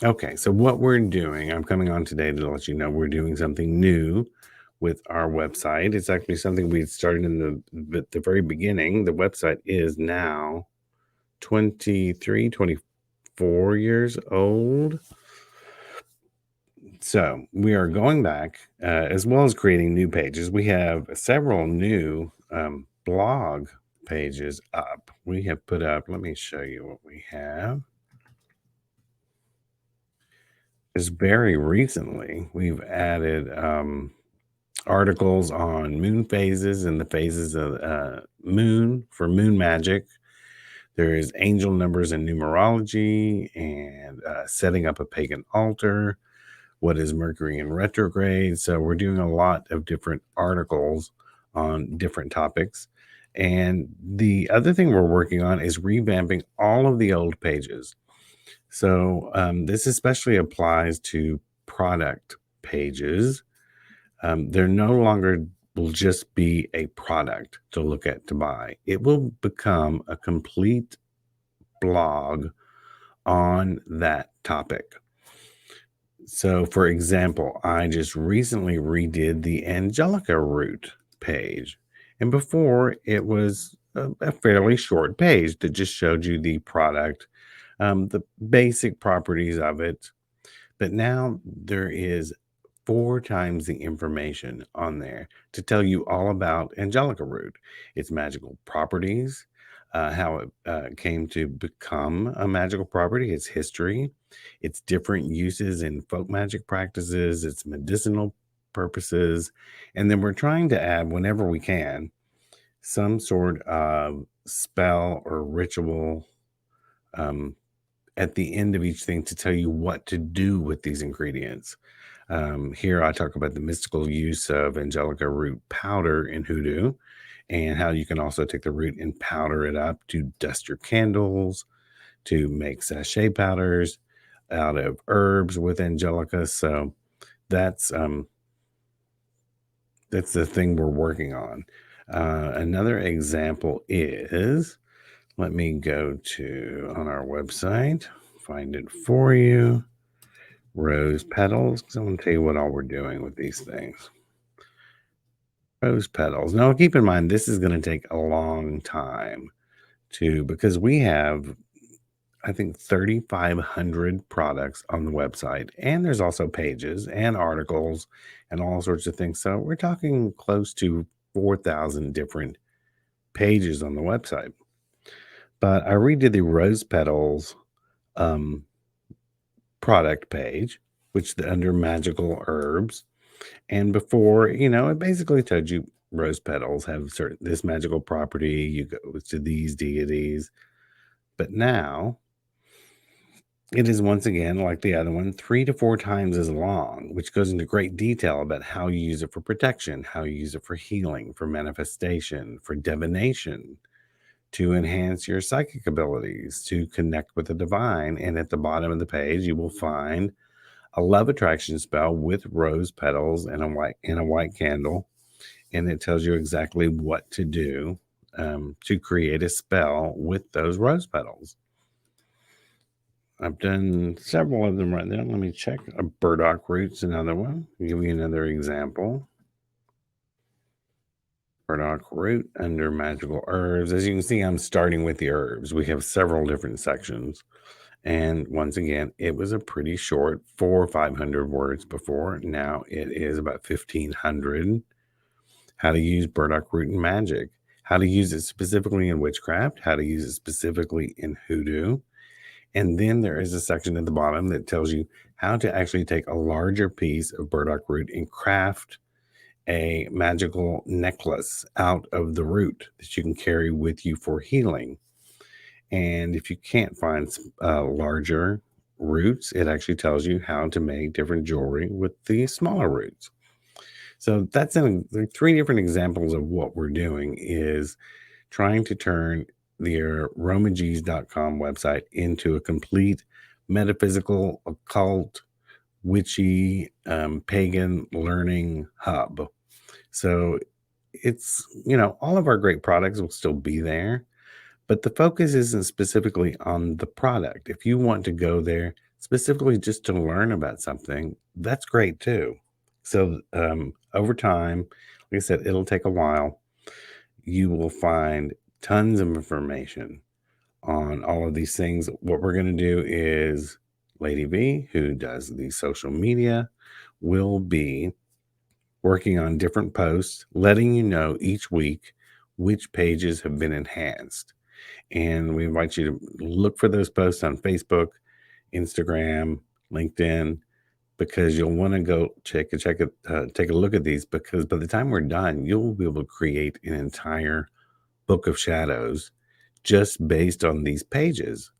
Okay, so what we're doing, I'm coming on today to let you know we're doing something new with our website. It's actually something we started in the very beginning. The website is now 23, 24 years old. So we are going back as well as creating new pages. We have several new blog pages up. We have put up, let me show you what we have. Is very recently, we've added articles on moon phases and the phases of moon for moon magic. There is angel numbers and numerology and setting up a pagan altar. What is Mercury in retrograde? So we're doing a lot of different articles on different topics. And the other thing we're working on is revamping all of the old pages. So this especially applies to product pages. There no longer will just be a product to look at to buy. It will become a complete blog on that topic. So, for example, I just recently redid the Angelica root page. And before it was a fairly short page that just showed you the product, the basic properties of it. But now there is 4 times the information on there to tell you all about Angelica root, its magical properties, how it came to become a magical property, its history, its different uses in folk magic practices, its medicinal purposes. And then we're trying to add, whenever we can, some sort of spell or ritual um, at the end of each thing to tell you what to do with these ingredients. Here I talk about the mystical use of Angelica root powder in hoodoo and how you can also take the root and powder it up to dust your candles, to make sachet powders out of herbs with Angelica. So that's um, that's the thing we're working on. Another example is, let me go to on our website, find it for you. Rose petals, because I want to tell you what all we're doing with these things. Rose petals. Now, keep in mind, this is going to take a long time because we have, I think, 3,500 products on the website, and there's also pages and articles and all sorts of things. So we're talking close to 4,000 different pages on the website. But I redid the rose petals um, product page, which under magical herbs. And before, it basically told you rose petals have certain this magical property. You go to these deities. But now it is once again, like the other one, 3 to 4 times as long, which goes into great detail about how you use it for protection, how you use it for healing, for manifestation, for divination, to enhance your psychic abilities, to connect with the divine. And at the bottom of the page, you will find a love attraction spell with rose petals and a white candle, and it tells you exactly what to do to create a spell with those rose petals. I've done several of them right there. Let me check. A burdock root's another one. I'll give you another example. Burdock root under magical herbs. As you can see, I'm starting with the herbs. We have several different sections. And once again, it was a pretty short 400 or 500 words before. Now it is about 1,500. How to use burdock root in magic, how to use it specifically in witchcraft, how to use it specifically in hoodoo. And then there is a section at the bottom that tells you how to actually take a larger piece of burdock root and craft a magical necklace out of the root that you can carry with you for healing. And if you can't find larger roots, it actually tells you how to make different jewelry with the smaller roots. So that's like 3 different examples of what we're doing is trying to turn the aromaG's.com website into a complete metaphysical, occult, witchy, pagan learning hub. So it's, all of our great products will still be there, but the focus isn't specifically on the product. If you want to go there specifically just to learn about something, that's great too. So, over time, like I said, it'll take a while. You will find tons of information on all of these things. What we're going to do is Lady V, who does the social media, will be working on different posts, letting you know each week which pages have been enhanced. And we invite you to look for those posts on Facebook, Instagram, LinkedIn, because you'll want to go take a look at these, because by the time we're done, you'll be able to create an entire book of shadows just based on these pages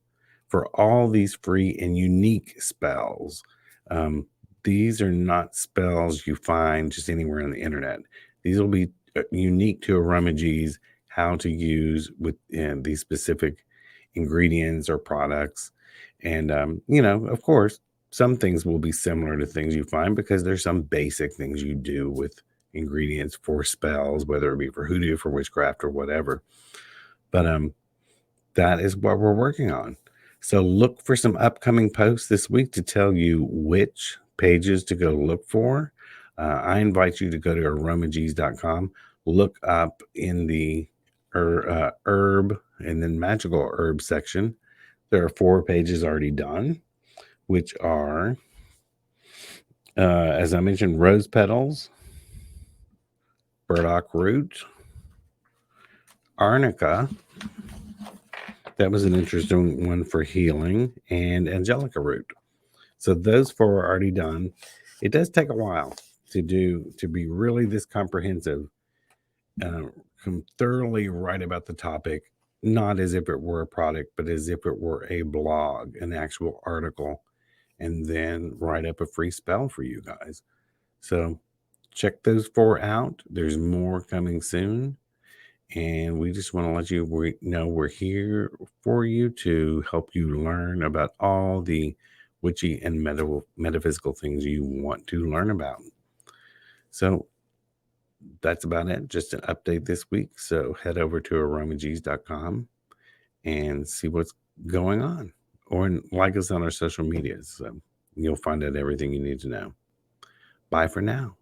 for all these free and unique spells. Um, these are not spells you find just anywhere on the internet. These will be unique to aromaG's, how to use with these specific ingredients or products. And, of course, some things will be similar to things you find because there's some basic things you do with ingredients for spells, whether it be for hoodoo, for witchcraft, or whatever. But that is what we're working on. So look for some upcoming posts this week to tell you which pages to go look for. I invite you to go to aromaG's.com, look up in the herb and then magical herb section. There are 4 pages already done, which are, as I mentioned, rose petals, burdock root, arnica. That was an interesting one for healing, and angelica root. So those 4 are already done. It does take a while to be really this comprehensive, thoroughly write about the topic, not as if it were a product, but as if it were a blog, an actual article, and then write up a free spell for you guys. So check those 4 out. There's more coming soon. And we just want to let you know we're here for you to help you learn about all the witchy and metaphysical things you want to learn about. So that's about it. Just an update this week. So head over to aromaG's.com and see what's going on. Or like us on our social medias. So you'll find out everything you need to know. Bye for now.